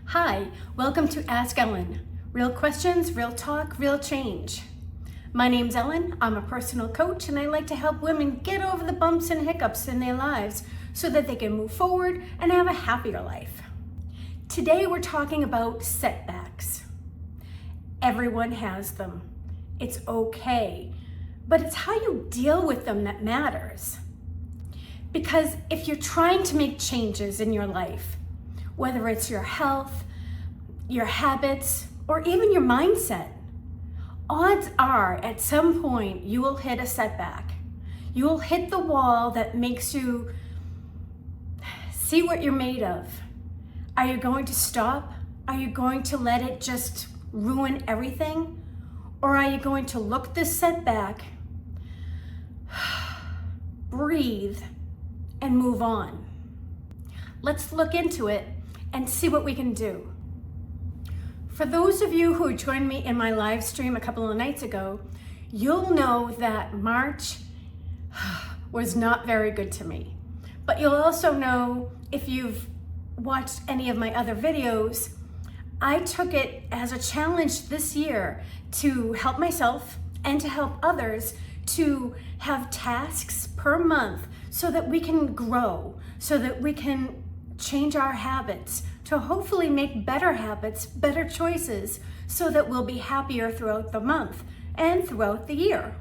Hi, welcome to Ask Ellen. Real questions, real talk, real change. My name's Ellen, I'm a personal coach, and I like to help women get over the bumps and hiccups in their lives so that they can move forward and have a happier life. Today we're talking about setbacks. Everyone has them. It's okay, but it's how you deal with them that matters. Because if you're trying to make changes in your life, whether it's your health, your habits, or even your mindset, odds are at some point you will hit a setback. You will hit the wall that makes you see what you're made of. Are you going to stop? Are you going to let it just ruin everything? Or are you going to look this setback, breathe, and move on? Let's look into it and see what we can do. For those of you who joined me in my live stream a couple of nights ago, you'll know that March was not very good to me. But you'll also know, if you've watched any of my other videos, I took it as a challenge this year to help myself and to help others to have tasks per month so that we can grow, so that we can change our habits, to hopefully make better habits, better choices, so that we'll be happier throughout the month and throughout the year.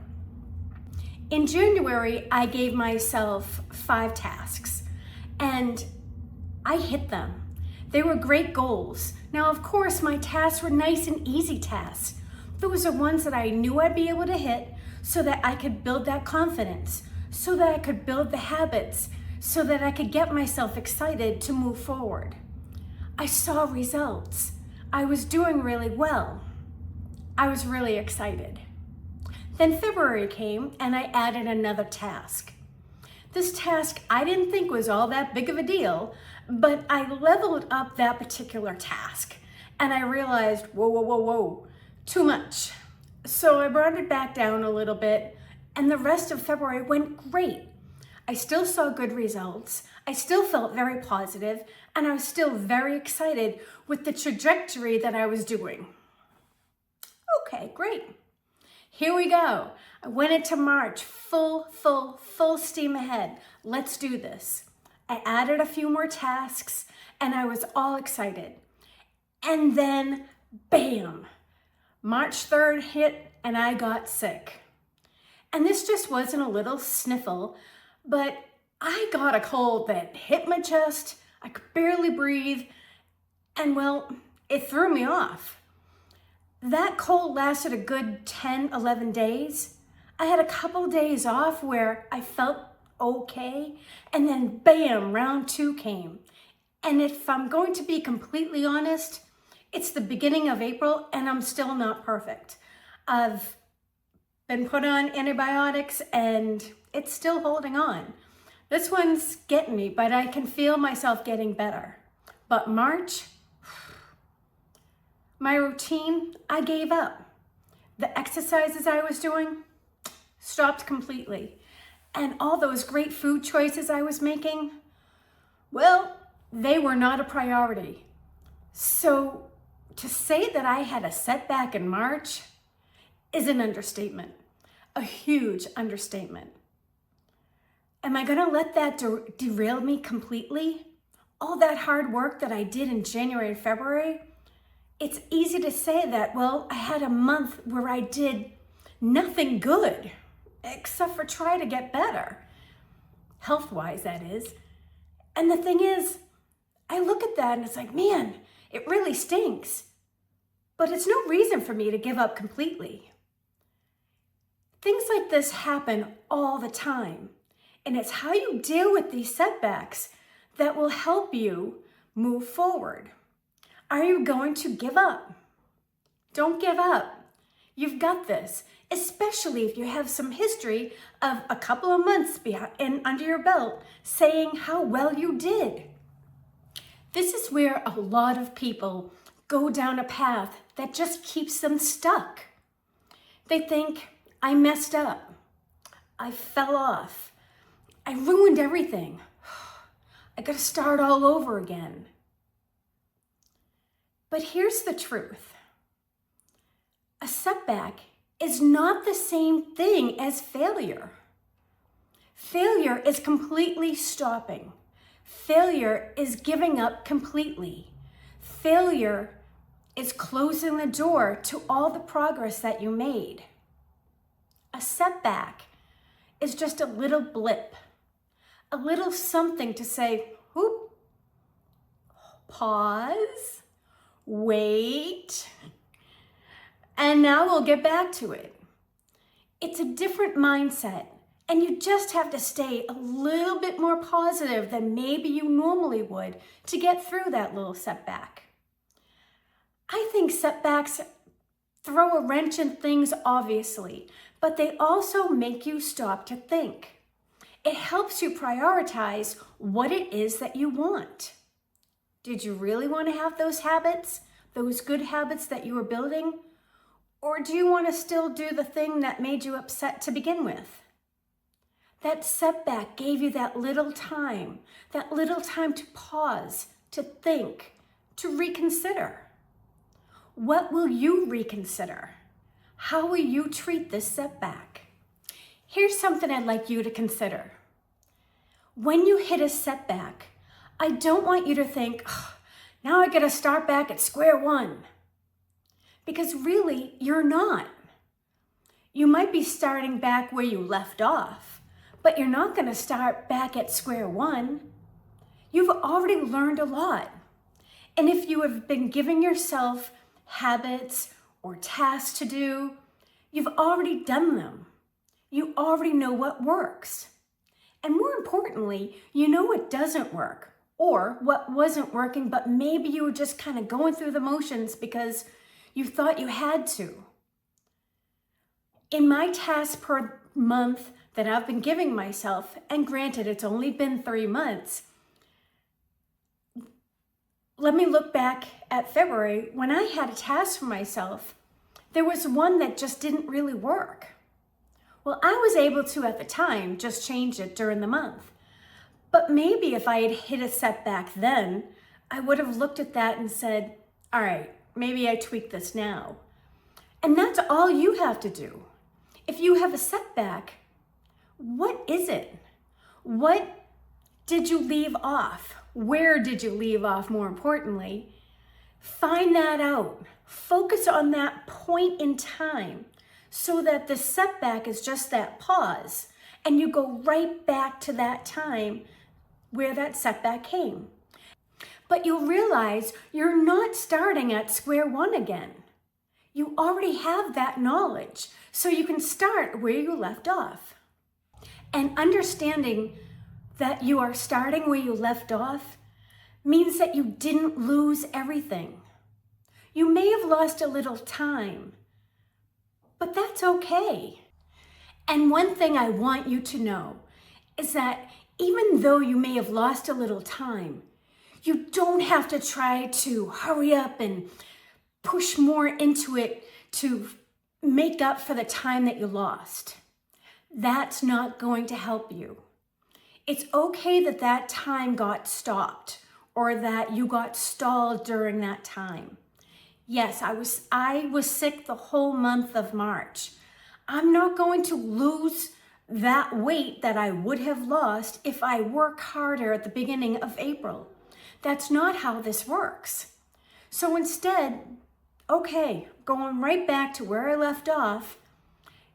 In January, I gave myself 5 tasks and I hit them. They were great goals. Now, of course, my tasks were nice and easy tasks. Those are ones that I knew I'd be able to hit so that I could build that confidence, so that I could build the habits, so that I could get myself excited to move forward. I saw results. I was doing really well. I was really excited. Then February came and I added another task. This task I didn't think was all that big of a deal, but I leveled up that particular task and I realized, whoa, too much. So I brought it back down a little bit and the rest of February went great. I still saw good results. I still felt very positive, and I was still very excited with the trajectory that I was doing. Okay, great. Here we go. I went into March full steam ahead. Let's do this. I added a few more tasks, and I was all excited. And then, bam, March 3rd hit, and I got sick. And this just wasn't a little sniffle, but I got a cold that hit my chest, I could barely breathe, and well, it threw me off. That cold lasted a good 10, 11 days. I had a couple days off where I felt okay, and then bam, round 2 came. And if I'm going to be completely honest, it's the beginning of April and I'm still not perfect. I've been put on antibiotics and it's still holding on. This one's getting me, but I can feel myself getting better. But March, my routine, I gave up. The exercises I was doing stopped completely. And all those great food choices I was making, well, they were not a priority. So to say that I had a setback in March is an understatement, a huge understatement. Am I gonna let that derail me completely? All that hard work that I did in January and February? It's easy to say that, well, I had a month where I did nothing good, except for try to get better. Health-wise, that is. And the thing is, I look at that and it's like, man, it really stinks. But it's no reason for me to give up completely. Things like this happen all the time. And it's how you deal with these setbacks that will help you move forward. Are you going to give up? Don't give up. You've got this, especially if you have some history of a couple of months under your belt saying how well you did. This is where a lot of people go down a path that just keeps them stuck. They think, I messed up. I fell off. I ruined everything. I gotta start all over again. But here's the truth. A setback is not the same thing as failure. Failure is completely stopping. Failure is giving up completely. Failure is closing the door to all the progress that you made. A setback is just a little blip, a little something to say, whoop, pause, wait, and now we'll get back to it. It's a different mindset, and you just have to stay a little bit more positive than maybe you normally would to get through that little setback. I think setbacks throw a wrench in things, obviously, but they also make you stop to think. It helps you prioritize what it is that you want. Did you really want to have those habits, those good habits that you were building? Or do you want to still do the thing that made you upset to begin with? That setback gave you that little time to pause, to think, to reconsider. What will you reconsider? How will you treat this setback? Here's something I'd like you to consider. When you hit a setback, I don't want you to think, oh, now I got to start back at square one. Because really, you're not. You might be starting back where you left off, but you're not going to start back at square one. You've already learned a lot. And if you have been giving yourself habits or tasks to do, you've already done them. You already know what works. And more importantly, you know what doesn't work or what wasn't working, but maybe you were just kind of going through the motions because you thought you had to. In my task per month that I've been giving myself, and granted, it's only been 3 months, let me look back at February. When I had a task for myself, there was one that just didn't really work. Well, I was able to, at the time, just change it during the month. But maybe if I had hit a setback then, I would have looked at that and said, all right, maybe I tweak this now. And that's all you have to do. If you have a setback, what is it? What did you leave off? Where did you leave off, more importantly? Find that out. Focus on that point in time so that the setback is just that pause and you go right back to that time where that setback came. But you'll realize you're not starting at square one again. You already have that knowledge, so you can start where you left off. And understanding that you are starting where you left off means that you didn't lose everything. You may have lost a little time, but that's okay. And one thing I want you to know is that even though you may have lost a little time, you don't have to try to hurry up and push more into it to make up for the time that you lost. That's not going to help you. It's okay that that time got stopped or that you got stalled during that time. Yes, I was sick the whole month of March. I'm not going to lose that weight that I would have lost if I work harder at the beginning of April. That's not how this works. So instead, okay, going right back to where I left off,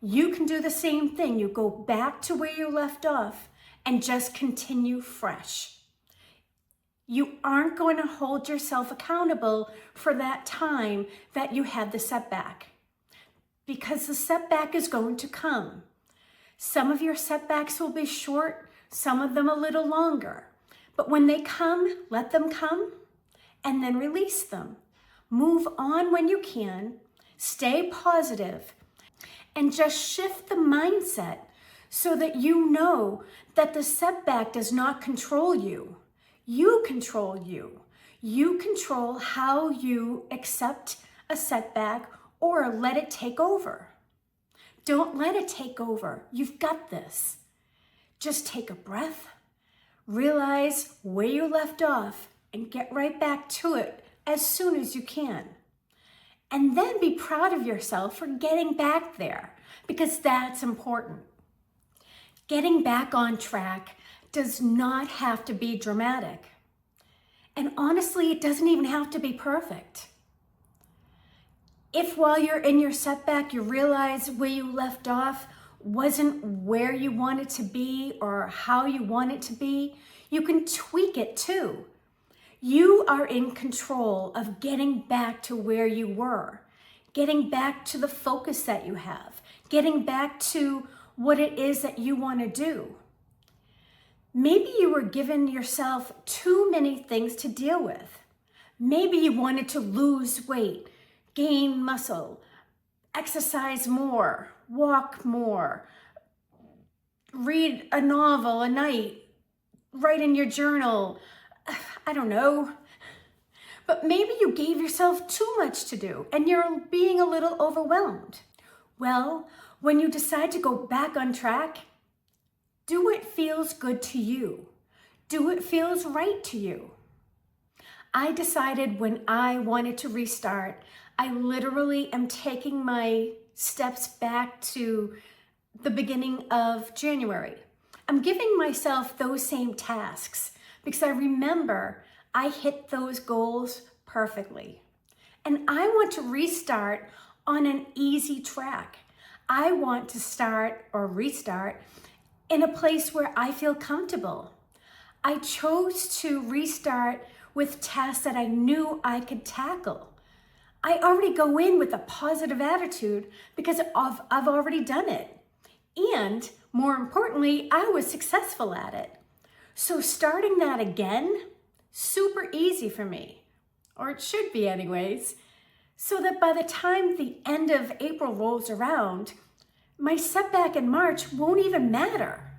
you can do the same thing. You go back to where you left off and just continue fresh. You aren't going to hold yourself accountable for that time that you had the setback, because the setback is going to come. Some of your setbacks will be short, some of them a little longer. But when they come, let them come and then release them. Move on when you can, stay positive, and just shift the mindset so that you know that the setback does not control you. You control you. You control how you accept a setback or let it take over. Don't let it take over. You've got this. Just take a breath, realize where you left off, and get right back to it as soon as you can. And then be proud of yourself for getting back there, because that's important. Getting back on track does not have to be dramatic. And honestly, it doesn't even have to be perfect. If while you're in your setback, you realize where you left off wasn't where you wanted to be or how you want it to be, you can tweak it too. You are in control of getting back to where you were, getting back to the focus that you have, getting back to what it is that you want to do. Maybe you were giving yourself too many things to deal with. Maybe you wanted to lose weight, gain muscle, exercise more, walk more, read a novel a night, write in your journal, I don't know. But maybe you gave yourself too much to do and you're being a little overwhelmed. Well, when you decide to go back on track, do what feels good to you. Do what feels right to you. I decided when I wanted to restart, I literally am taking my steps back to the beginning of January. I'm giving myself those same tasks because I remember I hit those goals perfectly. And I want to restart on an easy track. I want to start or restart in a place where I feel comfortable. I chose to restart with tasks that I knew I could tackle. I already go in with a positive attitude because I've already done it. And more importantly, I was successful at it. So starting that again, super easy for me, or it should be anyways, so that by the time the end of April rolls around, my setback in March won't even matter.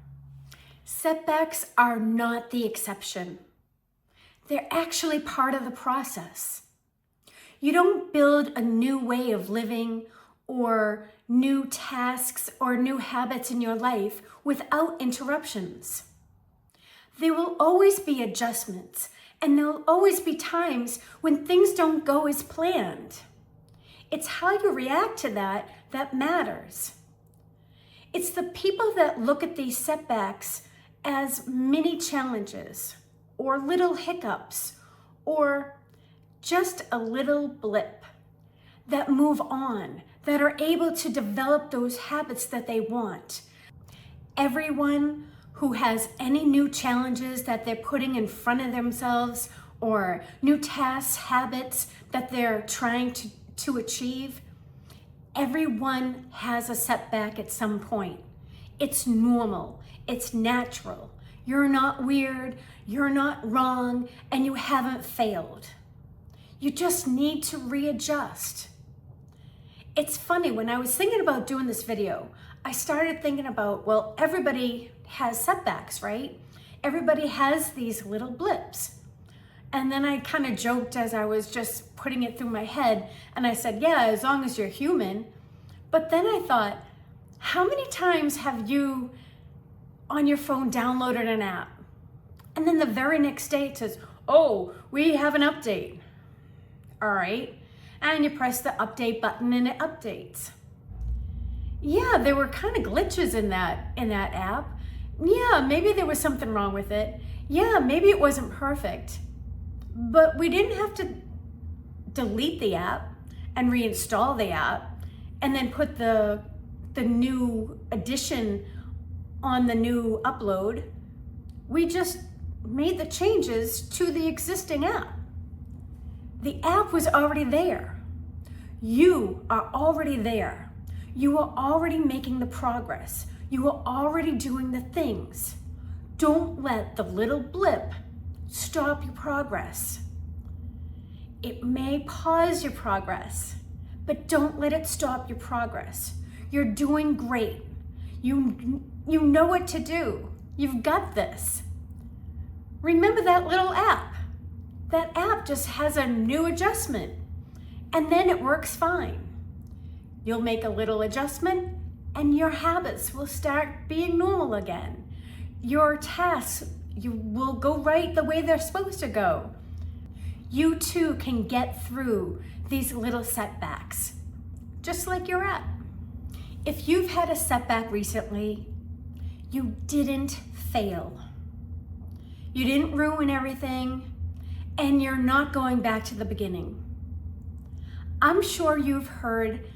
Setbacks are not the exception. They're actually part of the process. You don't build a new way of living or new tasks or new habits in your life without interruptions. There will always be adjustments, and there'll always be times when things don't go as planned. It's how you react to that that matters. It's the people that look at these setbacks as mini challenges or little hiccups or just a little blip that move on, that are able to develop those habits that they want. Everyone who has any new challenges that they're putting in front of themselves or new tasks, habits that they're trying to achieve, everyone has a setback at some point. It's normal, it's natural. You're not weird, you're not wrong, and you haven't failed. You just need to readjust. It's funny, when I was thinking about doing this video, I started thinking about, well, everybody has setbacks, right? Everybody has these little blips. And then I kind of joked as I was just putting it through my head, and I said, yeah, as long as you're human. But then I thought, how many times have you on your phone downloaded an app? And then the very next day it says, oh, we have an update. All right. And you press the update button and it updates. Yeah, there were kind of glitches in that app. Yeah, maybe there was something wrong with it. Yeah, maybe it wasn't perfect. But we didn't have to delete the app and reinstall the app and then put the new addition on the new upload. We just made the changes to the existing app. The app was already there. You are already there. You are already making the progress. You are already doing the things. Don't let the little blip stop your progress. It may pause your progress, but don't let it stop your progress. You're doing great. You know what to do. You've got this. Remember that little app. That app just has a new adjustment, and then it works fine. You'll make a little adjustment, and your habits will start being normal again. Your tasks, you will go right the way they're supposed to go. you too can get through these little setbacks, just like you're at. If you've had a setback recently, you didn't fail. You didn't ruin everything, and you're not going back to the beginning. I'm sure you've heard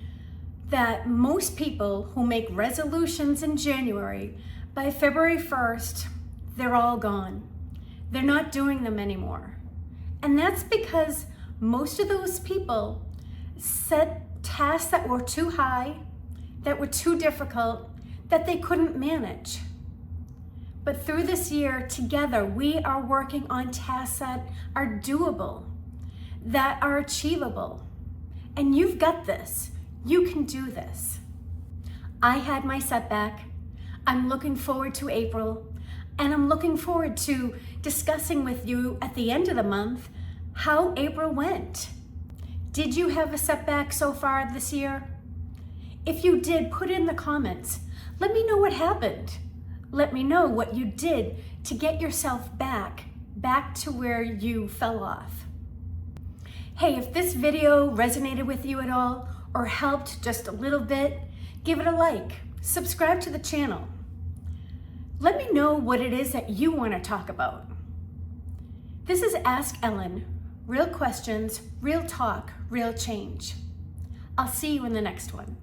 that most people who make resolutions in January, by February 1st, they're all gone. They're not doing them anymore. And that's because most of those people set tasks that were too high, that were too difficult, that they couldn't manage. But through this year, together, we are working on tasks that are doable, that are achievable. And you've got this. You can do this. I had my setback. I'm looking forward to April, and I'm looking forward to discussing with you at the end of the month how April went. Did you have a setback so far this year? If you did, put in the comments. Let me know what happened. Let me know what you did to get yourself back to where you fell off. Hey, if this video resonated with you at all or helped just a little bit, give it a like, subscribe to the channel. Let me know what it is that you want to talk about. This is Ask Ellen. Real questions, real talk, real change. I'll see you in the next one.